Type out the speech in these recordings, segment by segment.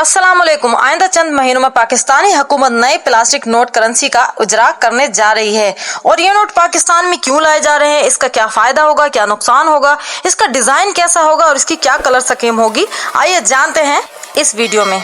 अस्सलाम वालेकुम। आइंदा चंद महीनों में पाकिस्तानी हुकूमत नए प्लास्टिक नोट करेंसी का इजरा करने जा रही है। और ये नोट पाकिस्तान में क्यों लाए जा रहे हैं, इसका क्या फायदा होगा, क्या नुकसान होगा, इसका डिजाइन कैसा होगा और इसकी क्या कलर स्कीम होगी, आइए जानते हैं इस वीडियो में।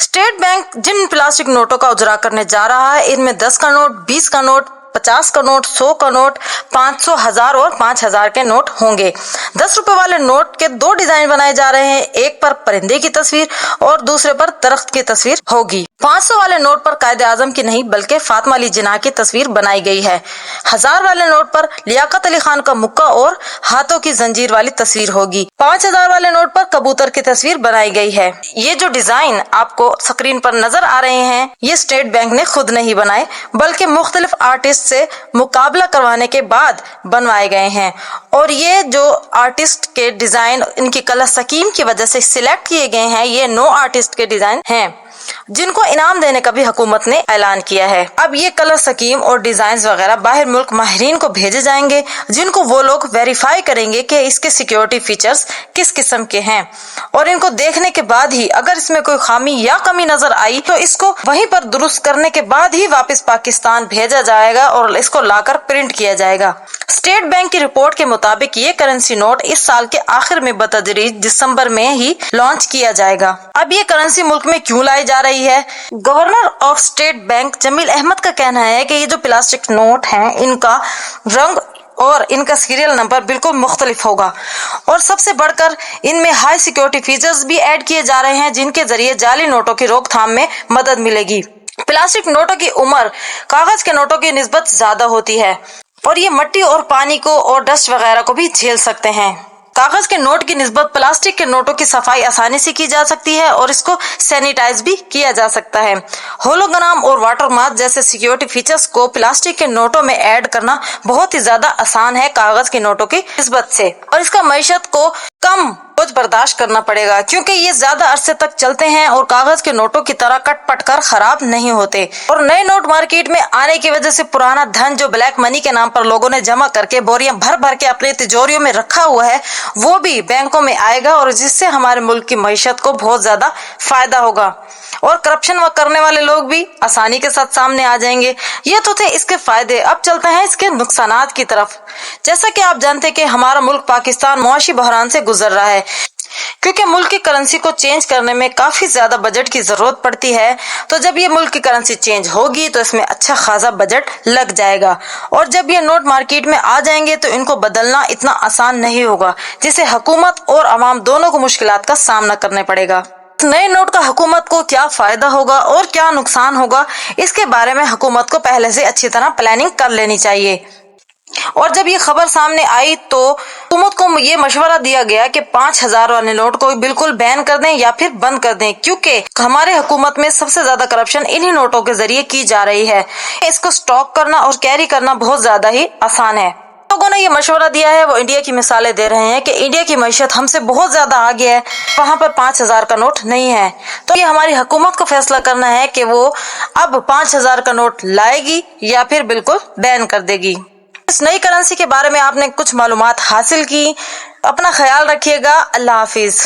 स्टेट बैंक जिन प्लास्टिक नोटों का उजरा करने जा रहा है, इनमें 10 का नोट, 20 का नोट, 50 का नोट, 100 का नोट, 500, 1000 और 5000 के नोट होंगे। 10 रुपए वाले नोट के 2 डिजाइन बनाए जा रहे हैं, एक पर परिंदे की तस्वीर और दूसरे पर दरख्त की तस्वीर होगी। 500 वाले नोट पर कायदे आजम की नहीं बल्कि फातिमा अली जिन्ना की तस्वीर बनाई गई है। 1000 वाले नोट पर लियाकत अली खान का मुक्का और हाथों की जंजीर वाली तस्वीर होगी। 5000 वाले नोट पर कबूतर की तस्वीर बनाई गई है। ये जो डिजाइन आपको स्क्रीन पर नजर आ रहे हैं, ये स्टेट बैंक ने खुद नहीं बनाए बल्कि मुख्तलिफ आर्टिस्ट से मुकाबला करवाने के बाद बनवाए गए हैं। और ये जो आर्टिस्ट के डिजाइन इनकी कलर स्कीम की वजह से सिलेक्ट किए गए हैं, ये 9 आर्टिस्ट के डिजाइन हैं जिनको इनाम देने का भी हुकूमत ने ऐलान किया है। अब ये कलर स्कीम और डिजाइन वगैरह बाहर मुल्क माहिरीन को भेजे जाएंगे, जिनको वो लोग वेरीफाई करेंगे कि इसके सिक्योरिटी फीचर्स किस किस्म के हैं। और इनको देखने के बाद ही अगर इसमें कोई खामी या कमी नजर आई तो इसको वहीं पर दुरुस्त करने के बाद ही वापस पाकिस्तान भेजा जाएगा और इसको लाकर प्रिंट किया जाएगा। स्टेट बैंक की रिपोर्ट के मुताबिक ये करेंसी नोट इस साल के आखिर में बतदरीज दिसंबर में ही लॉन्च किया जाएगा। अब ये करेंसी मुल्क में क्यों लाई जा रही है? Governor of State Bank Jamil Ahmad का कहना है कि ये जो प्लास्टिक नोट हैं, इनका रंग और इनका सीरियल नंबर बिल्कुल मुख्तलिफ होगा और सबसे बढ़कर इनमें हाई सिक्योरिटी फीचर्स भी ऐड किए जा रहे हैं, जिनके जरिए जाली नोटों की रोकथाम में मदद मिलेगी। प्लास्टिक नोटों की उम्र कागज के नोटों की निस्बत ज्यादा होती है और ये मिट्टी और पानी को और डस्ट वगैरह को भी झेल सकते हैं। कागज के नोट की निस्बत प्लास्टिक के नोटों की सफाई आसानी से की जा सकती है और इसको सैनिटाइज भी किया जा सकता है। होलोग्राम और वाटरमार्क जैसे सिक्योरिटी फीचर्स को प्लास्टिक के नोटों में ऐड करना बहुत ही ज्यादा आसान है कागज के नोटों की निस्बत से, और इसका मईशत को कम बोझ बर्दाश्त करना पड़ेगा क्योंकि ये ज्यादा अरसे तक चलते हैं और कागज के नोटों की तरह कट पट कर खराब नहीं होते। और नए नोट मार्केट में आने की वजह से पुराना धन जो ब्लैक मनी के नाम पर लोगों ने जमा करके बोरियां भर भर के अपने तिजोरियों में रखा हुआ है, वो भी बैंकों में आएगा और जिससे हमारे मुल्क की मईशत को बहुत ज्यादा फायदा होगा और करप्शन करने वाले लोग भी आसानी के साथ सामने आ जाएंगे। ये तो थे इसके फायदे। अब चलते हैं इसके नुकसानात की तरफ। जैसा कि आप जानते हैं कि हमारा मुल्क पाकिस्तान मुआशी बहरान से गुजर रहा है क्योंकि मुल्क की करेंसी को चेंज करने में काफी ज्यादा बजट की जरूरत पड़ती है। तो जब ये मुल्क की करेंसी चेंज होगी तो इसमें अच्छा खासा बजट लग जाएगा और जब ये नोट मार्केट में आ जाएंगे तो इनको बदलना इतना आसान नहीं होगा, जिससे हुकूमत और अवाम दोनों को मुश्किलात का सामना करना पड़ेगा। नए नोट का हुकूमत को क्या फायदा होगा और क्या नुकसान होगा, इसके बारे में हुकूमत को पहले से अच्छी तरह प्लानिंग कर लेनी चाहिए। और जब ये खबर सामने आई तो हुकूमत को ये मशवरा दिया गया कि 5000 वाले नोट को बिल्कुल बैन कर दें या फिर बंद कर दें, क्योंकि हमारे हुकूमत में सबसे ज्यादा करप्शन इन्हीं नोटों के जरिए की जा रही है। इसको स्टॉक करना और कैरी करना बहुत ज्यादा ही आसान है। लोगों ने ये मशवरा दिया है, वो इंडिया की मिसालें दे रहे हैं कि इंडिया की मईशत हमसे बहुत ज्यादा आगे है, वहाँ पर 5000 का नोट नहीं है। तो ये हमारी हुकूमत को फैसला करना है कि वो अब 5000 का नोट लाएगी या फिर बिल्कुल बैन कर देगी। इस नई करेंसी के बारे में आपने कुछ मालूमात हासिल की। अपना ख्याल रखिएगा। अल्लाह हाफिज।